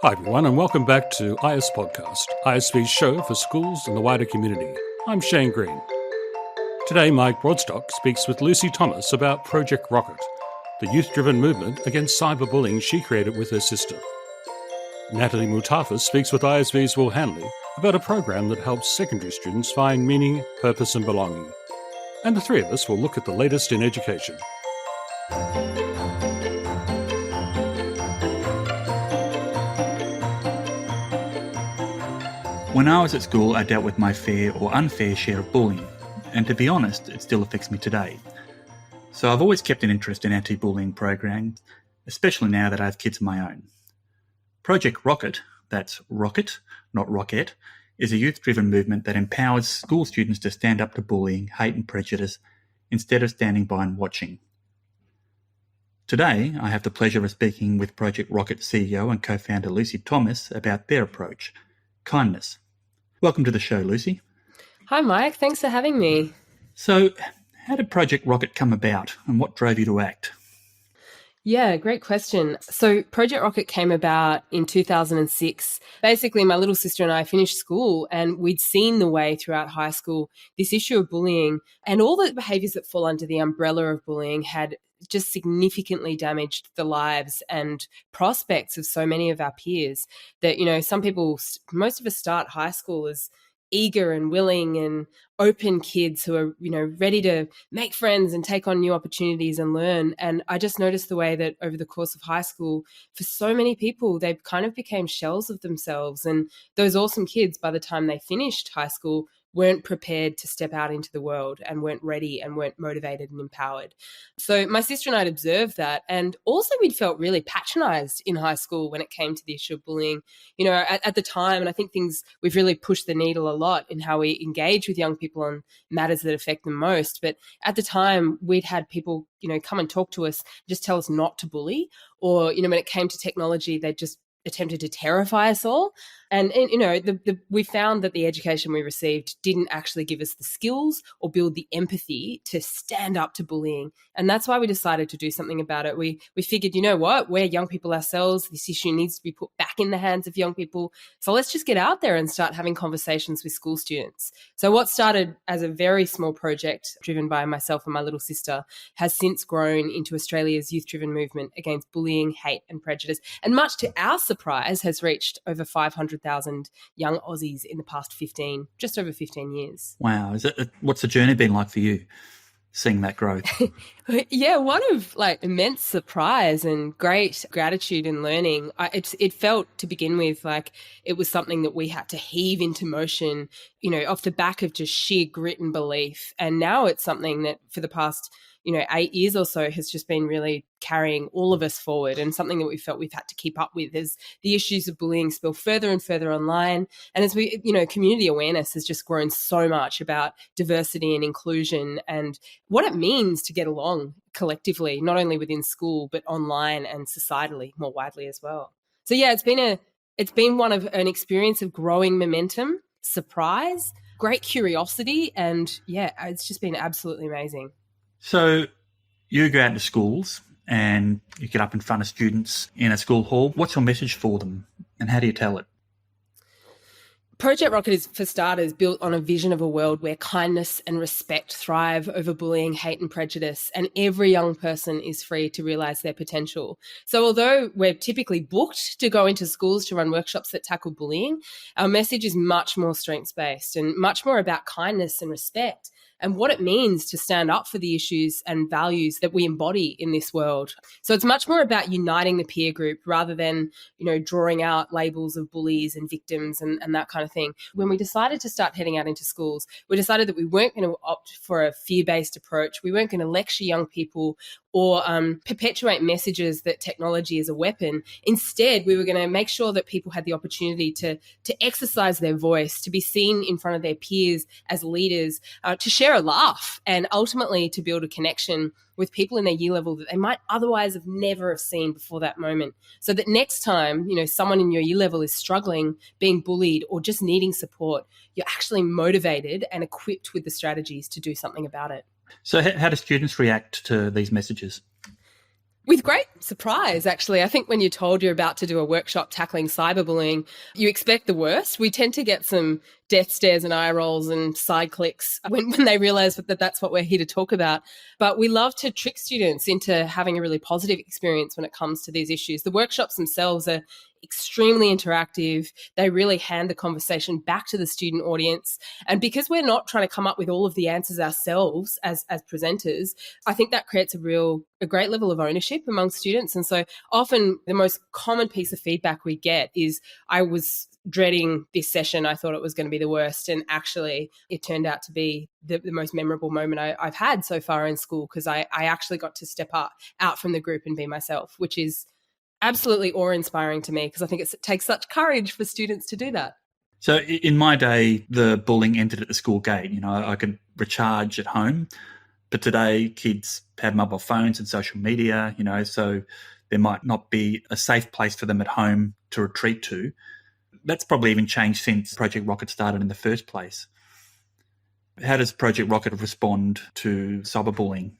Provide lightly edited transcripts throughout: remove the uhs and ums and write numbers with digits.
Hi everyone and welcome back to IS Podcast, ISV's show for schools and the wider community. I'm Shane Green. Today Mike Broadstock speaks with Lucy Thomas about Project Rockit, the youth-driven movement against cyberbullying she created with her sister. Natalie Moutafis speaks with ISV's Will Hanley about a program that helps secondary students find meaning, purpose and belonging. And the three of us will look at the latest in education. When I was at school, I dealt with my fair or unfair share of bullying, and to be honest, it still affects me today. So I've always kept an interest in anti-bullying programs, especially now that I have kids of my own. Project Rockit, that's Rockit, not Rocket, is a youth-driven movement that empowers school students to stand up to bullying, hate and prejudice, instead of standing by and watching. Today, I have the pleasure of speaking with Project Rockit CEO and co-founder Lucy Thomas about their approach, kindness. Welcome to the show, Lucy. Hi, Mike. Thanks for having me. So, how did Project Rockit come about and what drove you to act? Yeah, great question. So Project Rockit came about in 2006. Basically, my little sister and I finished school and we'd seen the way throughout high school, this issue of bullying and all the behaviours that fall under the umbrella of bullying had just significantly damaged the lives and prospects of so many of our peers that, some people, most of us start high school as eager and willing and open kids who are, ready to make friends and take on new opportunities and learn. And I just noticed the way that over the course of high school, for so many people, they kind of became shells of themselves. And those awesome kids, by the time they finished high school, weren't prepared to step out into the world and weren't ready and weren't motivated and empowered. So my sister and I had observed that. And also we'd felt really patronized in high school when it came to the issue of bullying. At the time, and I think we've really pushed the needle a lot in how we engage with young people on matters that affect them most. But at the time, we'd had people, come and talk to us, just tell us not to bully. Or, when it came to technology, they just attempted to terrify us all. And we found that the education we received didn't actually give us the skills or build the empathy to stand up to bullying. And that's why we decided to do something about it. We figured, we're young people ourselves. This issue needs to be put back in the hands of young people. So let's just get out there and start having conversations with school students. So what started as a very small project driven by myself and my little sister has since grown into Australia's youth-driven movement against bullying, hate and prejudice. And much to our surprise, has reached over 500,000 young Aussies in the past just over 15 years. Wow. What's the journey been like for you, seeing that growth? Yeah, one of immense surprise and great gratitude and learning. It felt to begin with like it was something that we had to heave into motion, off the back of just sheer grit and belief. And now it's something that for the past 8 years or so has just been really carrying all of us forward, and something that we felt we've had to keep up with as the issues of bullying spill further and further online. And as we, community awareness has just grown so much about diversity and inclusion and what it means to get along collectively, not only within school, but online and societally more widely as well. So yeah, it's been an experience of growing momentum, surprise, great curiosity, and yeah, it's just been absolutely amazing. So you go out into schools and you get up in front of students in a school hall. What's your message for them and how do you tell it? Project Rockit is, for starters, built on a vision of a world where kindness and respect thrive over bullying, hate and prejudice, and every young person is free to realise their potential. So although we're typically booked to go into schools to run workshops that tackle bullying, our message is much more strengths-based and much more about kindness and respect and what it means to stand up for the issues and values that we embody in this world. So it's much more about uniting the peer group rather than, drawing out labels of bullies and victims and that kind of thing. When we decided to start heading out into schools, we decided that we weren't going to opt for a fear-based approach. We weren't going to lecture young people or perpetuate messages that technology is a weapon. Instead, we were going to make sure that people had the opportunity to exercise their voice, to be seen in front of their peers as leaders, to share a laugh, and ultimately to build a connection with people in their year level that they might otherwise have never have seen before that moment. So that next time, someone in your year level is struggling, being bullied, or just needing support, you're actually motivated and equipped with the strategies to do something about it. So how do students react to these messages? With great surprise, actually. I think when you're told you're about to do a workshop tackling cyberbullying, you expect the worst. We tend to get some death stares and eye rolls and side clicks when they realize that that's what we're here to talk about. But we love to trick students into having a really positive experience when it comes to these issues. The workshops themselves are extremely interactive. They really hand the conversation back to the student audience. And because we're not trying to come up with all of the answers ourselves as presenters, I think that creates a great level of ownership among students. And so often the most common piece of feedback we get is, I was dreading this session. I thought it was going to be the worst. And actually it turned out to be the most memorable moment I've had so far in school, because I actually got to step out from the group and be myself, which is absolutely awe-inspiring to me, because I think it takes such courage for students to do that. So in my day, the bullying ended at the school gate. I could recharge at home, but today kids have mobile phones and social media, so there might not be a safe place for them at home to retreat to. That's probably even changed since Project Rockit started in the first place. How does Project Rockit respond to cyberbullying?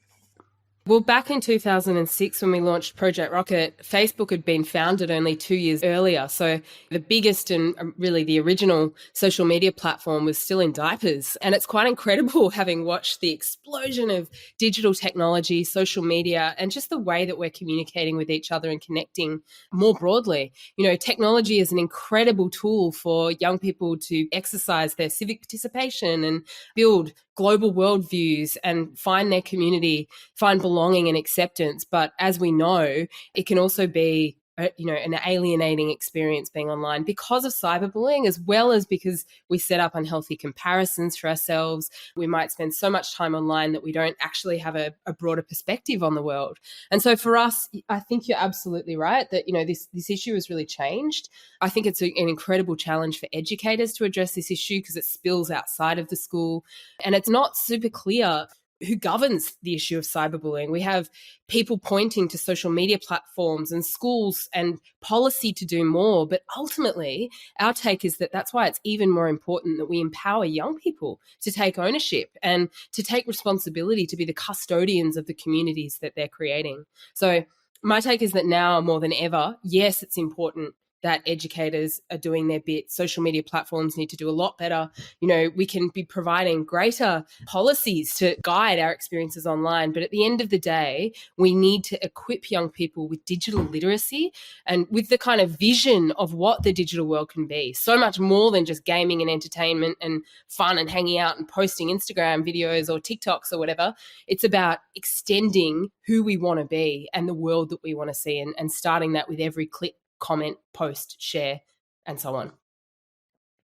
Well, back in 2006, when we launched Project Rockit, Facebook had been founded only 2 years earlier. So the biggest and really the original social media platform was still in diapers. And it's quite incredible, having watched the explosion of digital technology, social media, and just the way that we're communicating with each other and connecting more broadly. Technology is an incredible tool for young people to exercise their civic participation and build global worldviews and find their community, find belonging and acceptance. But as we know, it can also be an alienating experience being online because of cyberbullying, as well as because we set up unhealthy comparisons for ourselves. We might spend so much time online that we don't actually have a broader perspective on the world. And so for us, I think you're absolutely right that, this issue has really changed. I think it's an incredible challenge for educators to address this issue, because it spills outside of the school. And it's not super clear who governs the issue of cyberbullying. We have people pointing to social media platforms and schools and policy to do more. But ultimately, our take is that that's why it's even more important that we empower young people to take ownership and to take responsibility to be the custodians of the communities that they're creating. So my take is that now more than ever, yes, it's important that educators are doing their bit. Social media platforms need to do a lot better. We can be providing greater policies to guide our experiences online. But at the end of the day, we need to equip young people with digital literacy and with the kind of vision of what the digital world can be. So much more than just gaming and entertainment and fun and hanging out and posting Instagram videos or TikToks or whatever. It's about extending who we want to be and the world that we want to see, and starting that with every click, comment, post, share, and so on.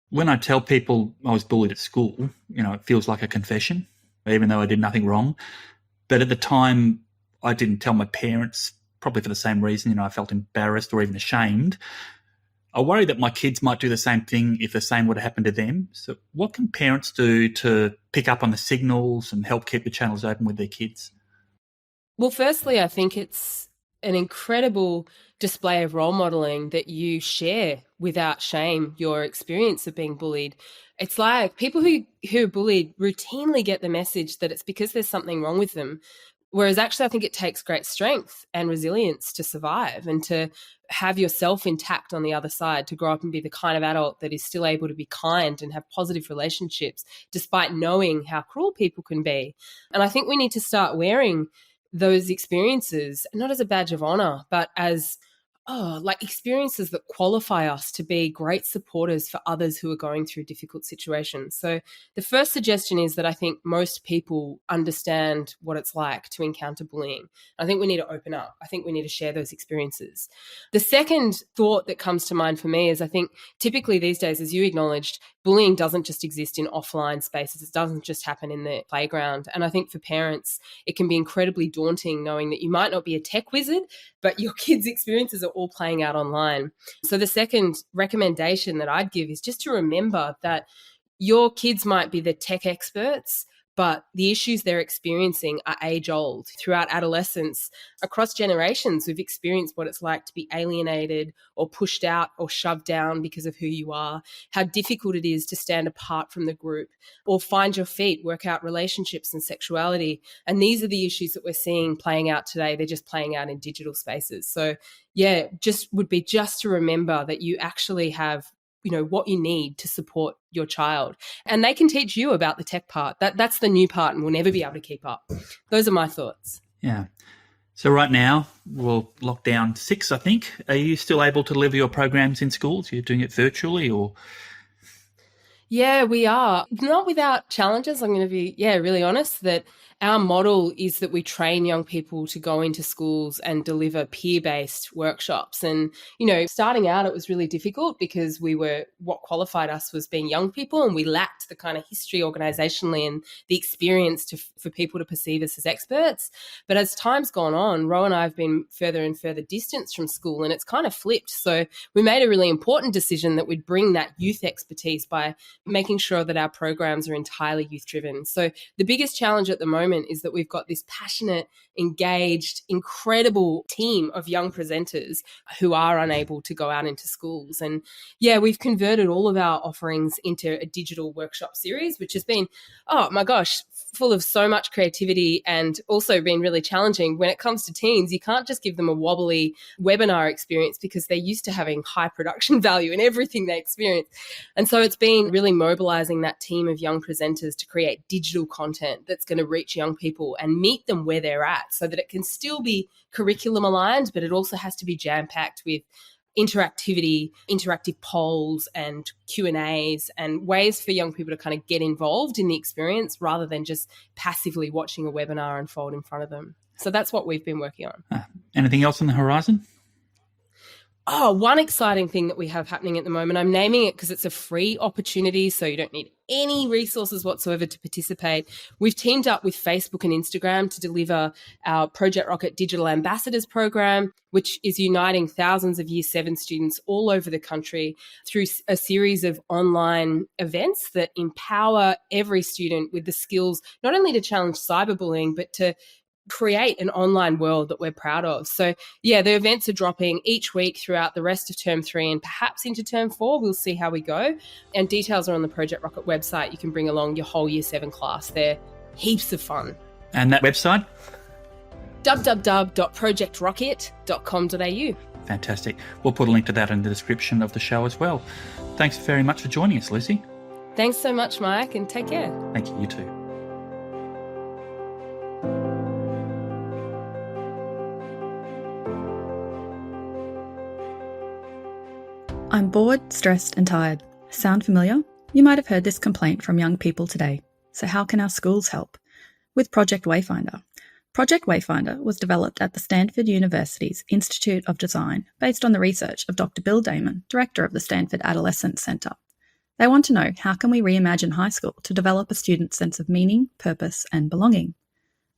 When I tell people I was bullied at school, it feels like a confession, even though I did nothing wrong. But at the time, I didn't tell my parents, probably for the same reason. I felt embarrassed or even ashamed. I worry that my kids might do the same thing if the same would have happened to them. So what can parents do to pick up on the signals and help keep the channels open with their kids? Well, firstly, I think it's an incredible display of role modeling that you share without shame your experience of being bullied. It's like people who are bullied routinely get the message that it's because there's something wrong with them. Whereas actually, I think it takes great strength and resilience to survive and to have yourself intact on the other side, to grow up and be the kind of adult that is still able to be kind and have positive relationships despite knowing how cruel people can be. And I think we need to start wearing those experiences, not as a badge of honor, but as experiences that qualify us to be great supporters for others who are going through difficult situations. So the first suggestion is that I think most people understand what it's like to encounter bullying. I think we need to open up. I think we need to share those experiences. The second thought that comes to mind for me is I think typically these days, as you acknowledged, bullying doesn't just exist in offline spaces. It doesn't just happen in the playground. And I think for parents, it can be incredibly daunting knowing that you might not be a tech wizard, but your kids' experiences are all playing out online. So the second recommendation that I'd give is just to remember that your kids might be the tech experts, but the issues they're experiencing are age old. Throughout adolescence, across generations, we've experienced what it's like to be alienated or pushed out or shoved down because of who you are, how difficult it is to stand apart from the group or find your feet, work out relationships and sexuality. And these are the issues that we're seeing playing out today. They're just playing out in digital spaces. So yeah, just would be just to remember that you actually have, what you need to support your child. And they can teach you about the tech part. That's the new part, and we'll never be able to keep up. Those are my thoughts. Yeah. So right now, we're lockdown 6, I think. Are you still able to deliver your programs in schools? You're doing it virtually or? Yeah, we are. Not without challenges. I'm going to be, really honest that our model is that we train young people to go into schools and deliver peer-based workshops. And, starting out, it was really difficult because what qualified us was being young people, and we lacked the kind of history organisationally and the experience for people to perceive us as experts. But as time's gone on, Ro and I have been further and further distanced from school, and it's kind of flipped. So we made a really important decision that we'd bring that youth expertise by making sure that our programs are entirely youth-driven. So the biggest challenge at the moment is that we've got this passionate, engaged, incredible team of young presenters who are unable to go out into schools. And we've converted all of our offerings into a digital workshop series, which has been, oh my gosh, full of so much creativity and also been really challenging. When it comes to teens, you can't just give them a wobbly webinar experience because they're used to having high production value in everything they experience. And so it's been really mobilizing that team of young presenters to create digital content that's going to reach young people and meet them where they're at so that it can still be curriculum aligned, but it also has to be jam-packed with interactivity, interactive polls and Q&As and ways for young people to kind of get involved in the experience rather than just passively watching a webinar unfold in front of them. So that's what we've been working on. Anything else on the horizon? Oh, one exciting thing that we have happening at the moment, I'm naming it because it's a free opportunity, so you don't need any resources whatsoever to participate. We've teamed up with Facebook and Instagram to deliver our Project Rockit Digital Ambassadors program, which is uniting thousands of Year 7 students all over the country through a series of online events that empower every student with the skills not only to challenge cyberbullying, but to create an online world that we're proud of. So the events are dropping each week throughout the rest of term 3 and perhaps into term 4. We'll see how we go. And details are on the Project Rockit website. You can bring along your whole Year 7 class. They're heaps of fun. And that website? www.projectrockit.com.au. Fantastic. We'll put a link to that in the description of the show as well. Thanks very much for joining us, Lucy. Thanks so much, Mike, and take care. Thank you. You too. I'm bored, stressed and tired. Sound familiar? You might have heard this complaint from young people today. So how can our schools help? With Project Wayfinder. Project Wayfinder was developed at the Stanford University's Institute of Design based on the research of Dr. Bill Damon, director of the Stanford Adolescence Center. They want to know how can we reimagine high school to develop a student's sense of meaning, purpose and belonging.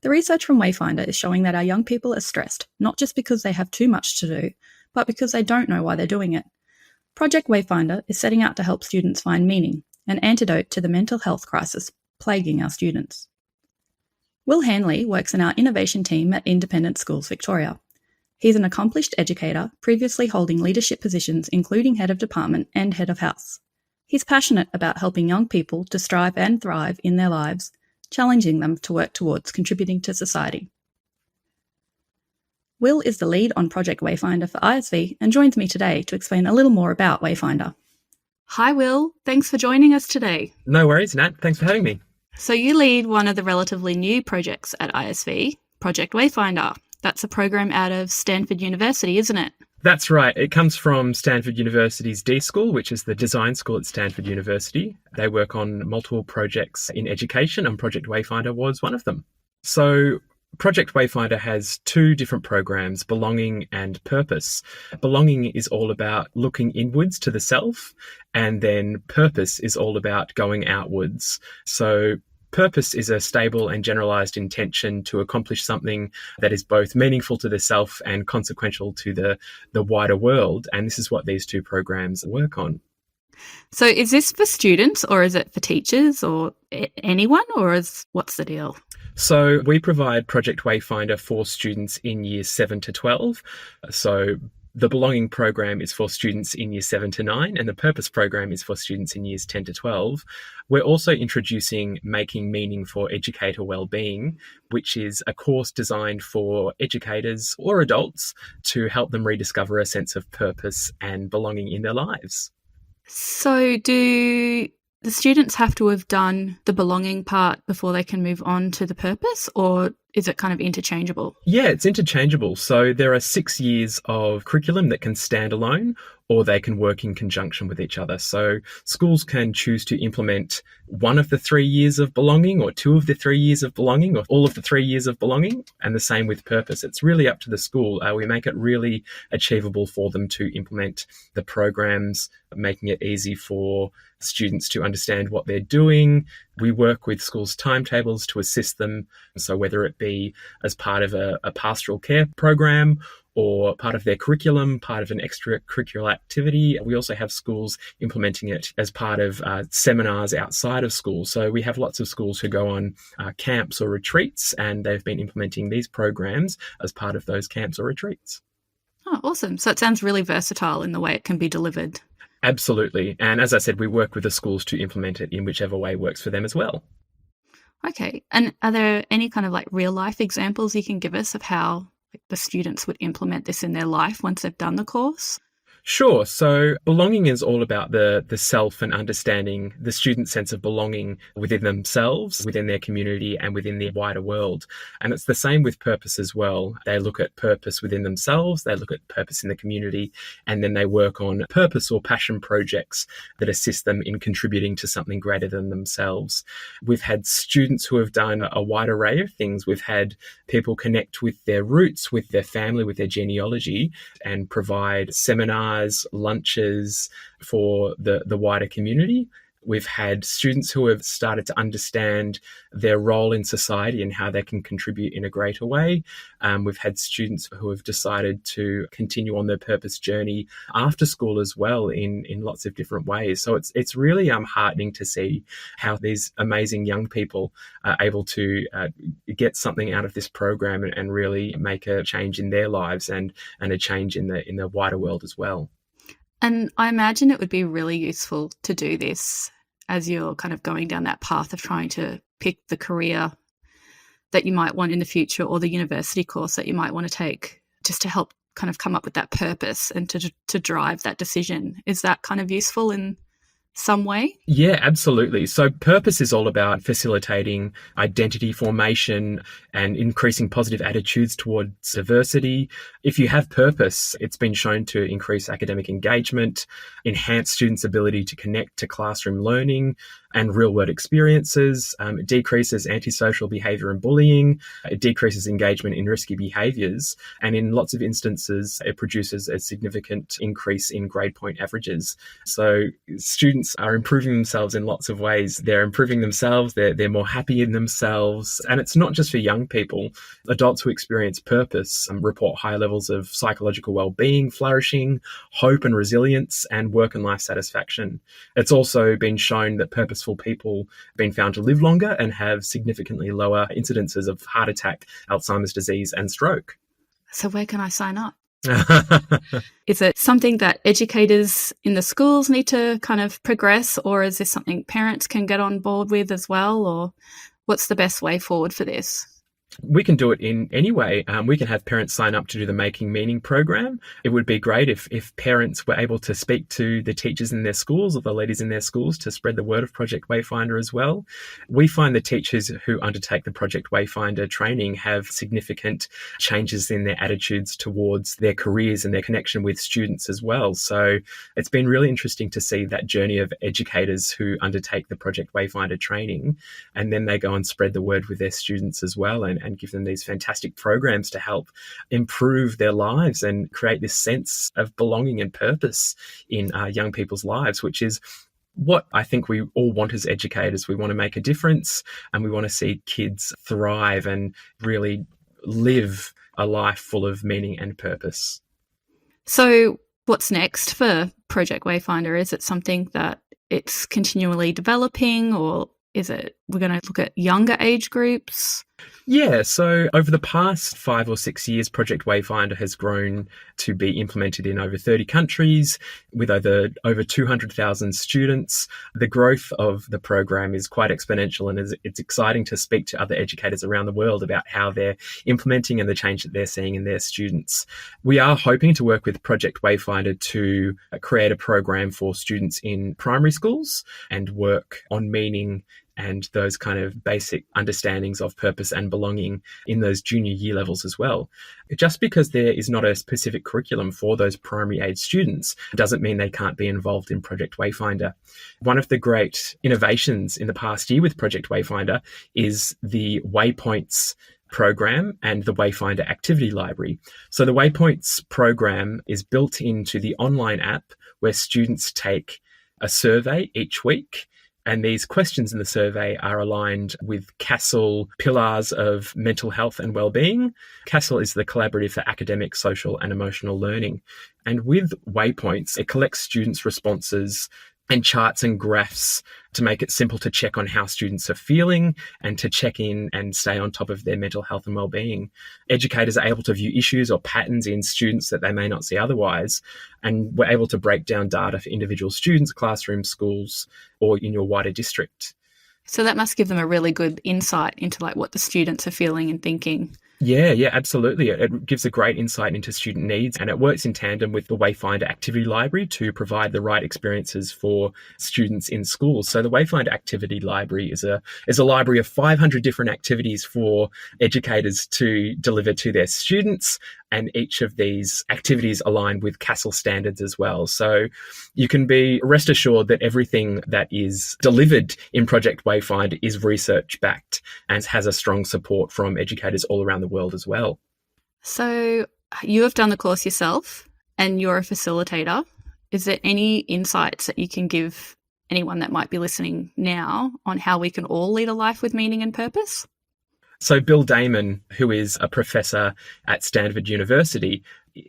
The research from Wayfinder is showing that our young people are stressed, not just because they have too much to do, but because they don't know why they're doing it. Project Wayfinder is setting out to help students find meaning, an antidote to the mental health crisis plaguing our students. Will Hanley works in our innovation team at Independent Schools Victoria. He's an accomplished educator, previously holding leadership positions including head of department and head of house. He's passionate about helping young people to strive and thrive in their lives, challenging them to work towards contributing to society. Will is the lead on Project Wayfinder for ISV and joins me today to explain a little more about Wayfinder. Hi Will, thanks for joining us today. No worries, Nat. Thanks for having me. So you lead one of the relatively new projects at ISV, Project Wayfinder. That's a program out of Stanford University, isn't it? That's right. It comes from Stanford University's D School, which is the design school at Stanford University. They work on multiple projects in education, and Project Wayfinder was one of them. So Project Wayfinder has 2 different programs, Belonging and Purpose. Belonging is all about looking inwards to the self, and then Purpose is all about going outwards. So Purpose is a stable and generalized intention to accomplish something that is both meaningful to the self and consequential to the wider world. And this is what these 2 programs work on. So is this for students or is it for teachers or anyone, or what's the deal? So we provide Project Wayfinder for students in years 7 to 12. So the Belonging program is for students in years 7 to 9, and the Purpose program is for students in years 10 to 12. We're also introducing Making Meaning for Educator Wellbeing, which is a course designed for educators or adults to help them rediscover a sense of purpose and belonging in their lives. So do the students have to have done the belonging part before they can move on to the purpose, or is it kind of interchangeable? Yeah, it's interchangeable. So there are 6 years of curriculum that can stand alone, or they can work in conjunction with each other. So schools can choose to implement one of the 3 years of belonging, or 2 of the 3 years of belonging, or all of the 3 years of belonging, and the same with purpose. It's really up to the school. We make it really achievable for them to implement the programs, making it easy for students to understand what they're doing. We work with schools' timetables to assist them. So whether it be as part of a pastoral care program or part of their curriculum, part of an extracurricular activity. We also have schools implementing it as part of seminars outside of school. So we have lots of schools who go on camps or retreats, and they've been implementing these programs as part of those camps or retreats. Oh, awesome. So it sounds really versatile in the way it can be delivered. Absolutely. And as I said, we work with the schools to implement it in whichever way works for them as well. Okay. And are there any kind of like real life examples you can give us of how the students would implement this in their life once they've done the course? Sure. So belonging is all about the self and understanding the student's sense of belonging within themselves, within their community, and within the wider world. And it's the same with purpose as well. They look at purpose within themselves, they look at purpose in the community, and then they work on purpose or passion projects that assist them in contributing to something greater than themselves. We've had students who have done a wide array of things. We've had people connect with their roots, with their family, with their genealogy, and provide seminars, lunches for the wider community. We've had students who have started to understand their role in society and how they can contribute in a greater way. We've had students who have decided to continue on their purpose journey after school as well in lots of different ways. So it's really heartening to see how these amazing young people are able to get something out of this program and really make a change in their lives and a change in the wider world as well. And I imagine it would be really useful to do this as you're kind of going down that path of trying to pick the career that you might want in the future, or the university course that you might want to take, just to help kind of come up with that purpose and to drive that decision. Is that kind of useful in some way? Yeah, absolutely. So purpose is all about facilitating identity formation and increasing positive attitudes towards diversity. If you have purpose, it's been shown to increase academic engagement, enhance students' ability to connect to classroom learning and real-world experiences. It decreases antisocial behaviour and bullying. It decreases engagement in risky behaviours. And in lots of instances, it produces a significant increase in grade point averages. So students are improving themselves in lots of ways. They're improving themselves. They're more happy in themselves. And it's not just for young people. Adults who experience purpose report higher levels of psychological well-being, flourishing, hope and resilience, and work and life satisfaction. It's also been shown that purposeful people have been found to live longer and have significantly lower incidences of heart attack, Alzheimer's disease, and stroke. So where can I sign up? Is it something that educators in the schools need to kind of progress, or is this something parents can get on board with as well, or what's the best way forward for this? We can do it in any way. We can have parents sign up to do the Making Meaning program. It would be great if parents were able to speak to the teachers in their schools or the leaders in their schools to spread the word of Project Wayfinder as well. We find the teachers who undertake the Project Wayfinder training have significant changes in their attitudes towards their careers and their connection with students as well. So it's been really interesting to see that journey of educators who undertake the Project Wayfinder training, and then they go and spread the word with their students as well and give them these fantastic programs to help improve their lives and create this sense of belonging and purpose in young people's lives, which is what I think we all want as educators. We want to make a difference, and we want to see kids thrive and really live a life full of meaning and purpose. So What's next for Project Wayfinder? Is it something that it's continually developing, or is it we're going to look at younger age groups? Yeah, so over the past 5 or 6 years, Project Wayfinder has grown to be implemented in over 30 countries with over 200,000 students. The growth of the program is quite exponential, and it's exciting to speak to other educators around the world about how they're implementing and the change that they're seeing in their students. We are hoping to work with Project Wayfinder to create a program for students in primary schools and work on meaning and those kind of basic understandings of purpose and belonging in those junior year levels as well. Just because there is not a specific curriculum for those primary age students doesn't mean they can't be involved in Project Wayfinder. One of the great innovations in the past year with Project Wayfinder is the Waypoints program and the Wayfinder activity library. So the Waypoints program is built into the online app where students take a survey each week. And these questions in the survey are aligned with CASEL pillars of mental health and wellbeing. CASEL is the Collaborative for Academic, Social and Emotional Learning. And with Waypoints, it collects students' responses and charts and graphs to make it simple to check on how students are feeling and to check in and stay on top of their mental health and wellbeing. Educators are able to view issues or patterns in students that they may not see otherwise, and we're able to break down data for individual students, classrooms, schools, or in your wider district. So that must give them a really good insight into like what the students are feeling and thinking. Yeah, absolutely. It gives a great insight into student needs, and it works in tandem with the Wayfinder Activity Library to provide the right experiences for students in schools. So the Wayfinder Activity Library is a library of 500 different activities for educators to deliver to their students, and each of these activities align with CASEL standards as well. So you can be rest assured that everything that is delivered in Project Wayfinder is research-backed and has a strong support from educators all around the world as well. So you have done the course yourself and you're a facilitator. Is there any insights that you can give anyone that might be listening now on how we can all lead a life with meaning and purpose? So Bill Damon, who is a professor at Stanford University,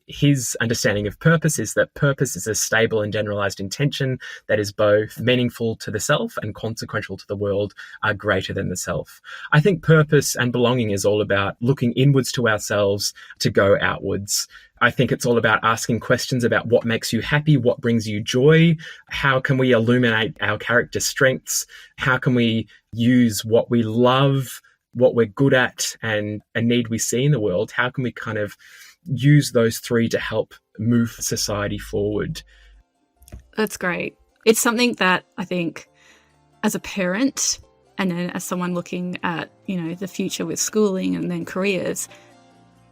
his understanding of purpose is that purpose is a stable and generalized intention that is both meaningful to the self and consequential to the world, are greater than the self. I think purpose and belonging is all about looking inwards to ourselves to go outwards. I think it's all about asking questions about what makes you happy, what brings you joy, how can we illuminate our character strengths, how can we use what we love, what we're good at, and a need we see in the world. How can we kind of use those three to help move society forward? That's great. It's something that I think as a parent and then as someone looking at, the future with schooling and then careers,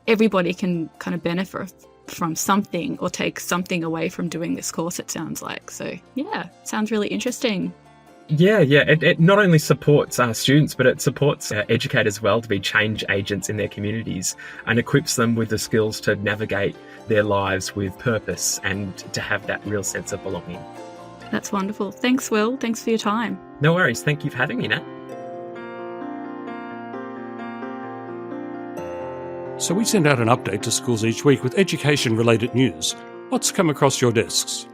everybody can kind of benefit from something or take something away from doing this course, it sounds like. So yeah, it sounds really interesting. Yeah. It not only supports our students, but it supports educators as well to be change agents in their communities and equips them with the skills to navigate their lives with purpose and to have that real sense of belonging. That's wonderful. Thanks, Will. Thanks for your time. No worries. Thank you for having me, Nat. So we send out an update to schools each week with education-related news. What's come across your desks?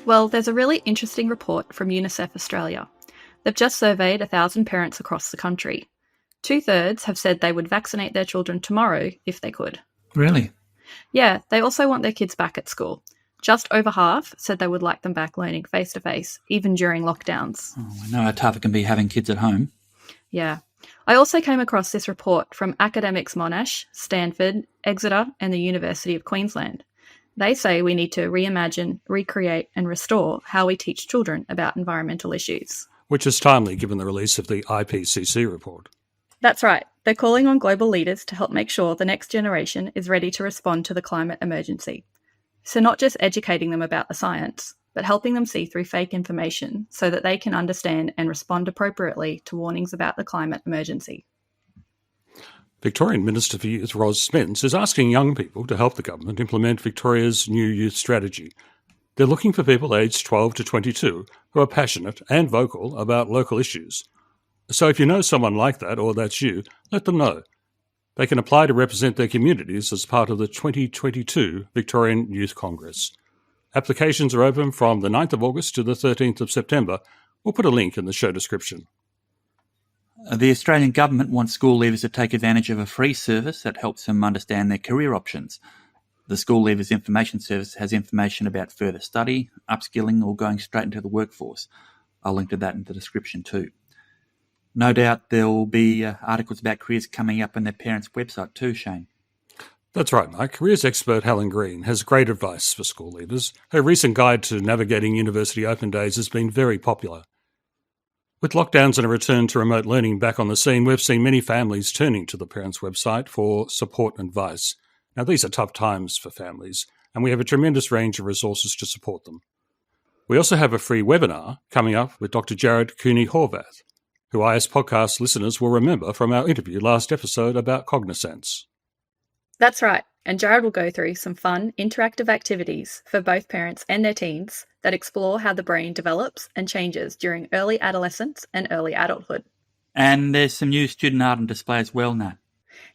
Well, there's a really interesting report from UNICEF Australia. They've just surveyed 1,000 parents across the country. 2/3 have said they would vaccinate their children tomorrow if they could. Really? Yeah, they also want their kids back at school. Just over half said they would like them back learning face-to-face, even during lockdowns. Oh, I know how tough it can be having kids at home. Yeah. I also came across this report from academics Monash, Stanford, Exeter and the University of Queensland. They say we need to reimagine, recreate and restore how we teach children about environmental issues. Which is timely given the release of the IPCC report. That's right. They're calling on global leaders to help make sure the next generation is ready to respond to the climate emergency. So not just educating them about the science, but helping them see through fake information so that they can understand and respond appropriately to warnings about the climate emergency. Victorian Minister for Youth Ros Spence is asking young people to help the government implement Victoria's new youth strategy. They're looking for people aged 12 to 22 who are passionate and vocal about local issues. So if you know someone like that, or that's you, let them know. They can apply to represent their communities as part of the 2022 Victorian Youth Congress. Applications are open from the 9th of August to the 13th of September. We'll put a link in the show description. The Australian government wants school leavers to take advantage of a free service that helps them understand their career options. The School Leavers Information Service has information about further study, upskilling, or going straight into the workforce. I'll link to that in the description too. No doubt there will be articles about careers coming up on their parents' website too, Shane. That's right, Mike. Careers expert Helen Green has great advice for school leavers. Her recent guide to navigating university open days has been very popular. With lockdowns and a return to remote learning back on the scene, we've seen many families turning to the parents' website for support and advice. Now, these are tough times for families, and we have a tremendous range of resources to support them. We also have a free webinar coming up with Dr. Jared Cooney-Horvath, who IS podcast listeners will remember from our interview last episode about cognizance. That's right, and Jared will go through some fun, interactive activities for both parents and their teens that explore how the brain develops and changes during early adolescence and early adulthood. And there's some new student art on display as well, Nat.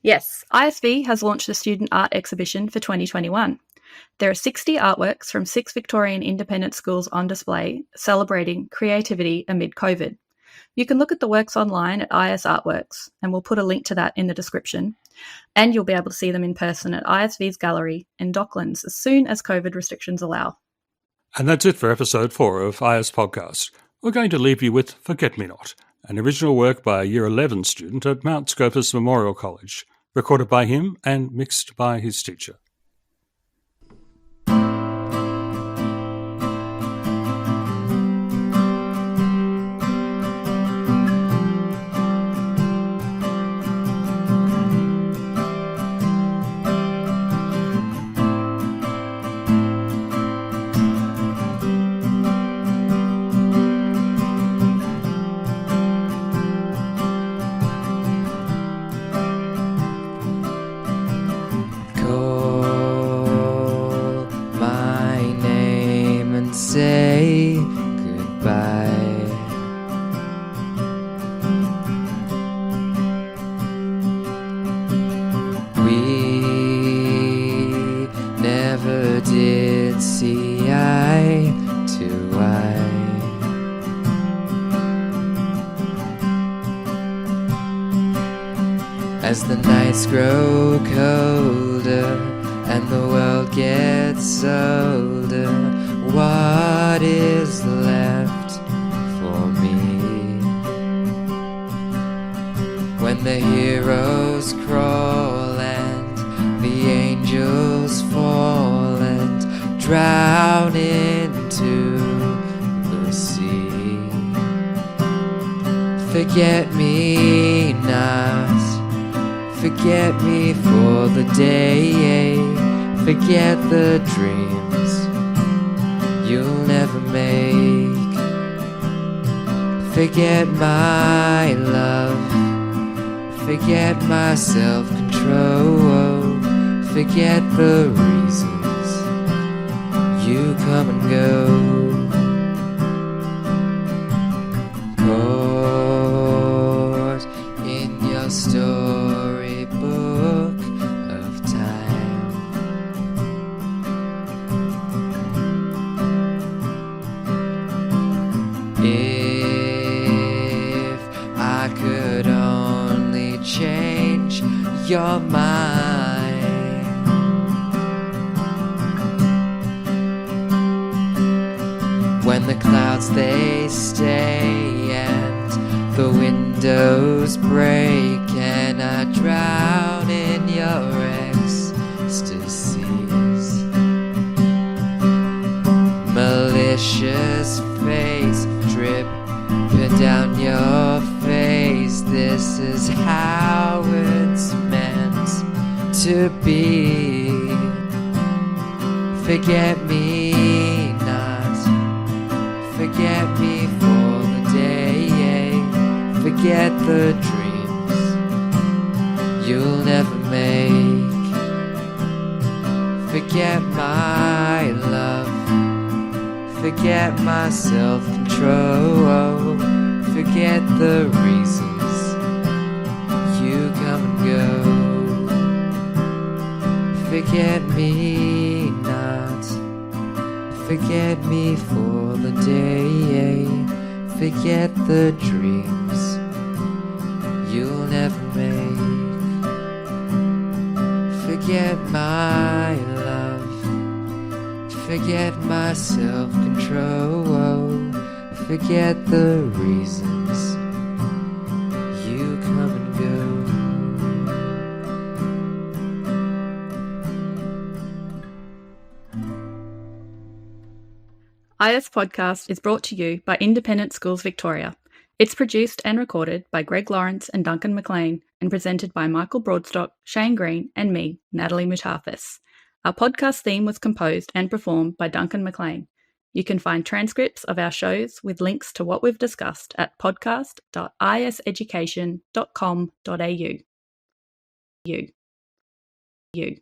Yes, ISV has launched the Student Art Exhibition for 2021. There are 60 artworks from 6 Victorian independent schools on display celebrating creativity amid COVID. You can look at the works online at IS Artworks, and we'll put a link to that in the description. And you'll be able to see them in person at ISV's gallery in Docklands as soon as COVID restrictions allow. And that's it for episode 4 of IS Podcast. We're going to leave you with Forget Me Not, an original work by a Year 11 student at Mount Scopus Memorial College, recorded by him and mixed by his teacher. Say goodbye. We never did see eye to eye. As the nights grow colder and the world gets older, what is left for me? When the heroes crawl and the angels fall and drown into the sea. Forget me not, forget me for the day, forget the dreams you'll never make. Forget my love, forget my self-control, forget the reasons you come and go. Caught in your storybook of time. If I could only change your mind, when the clouds they stay and the windows break and I drown in your ecstasies, malicious face dripping down your face. This is how it's meant to be. Forget me not, forget me for the day, forget the dreams you'll never make. Forget my love, forget my self-control, forget the reasons you come and go. Forget me not, Forget me for the day. Forget the dreams you'll never make. Forget my love. Forget my self-control. Forget the reasons you come and go. IS Podcast is brought to you by Independent Schools Victoria. It's produced and recorded by Greg Lawrence and Duncan McLean and presented by Michael Broadstock, Shane Green and me, Natalie Moutafis. Our podcast theme was composed and performed by Duncan McLean. You can find transcripts of our shows with links to what we've discussed at podcast.iseducation.com.au. You.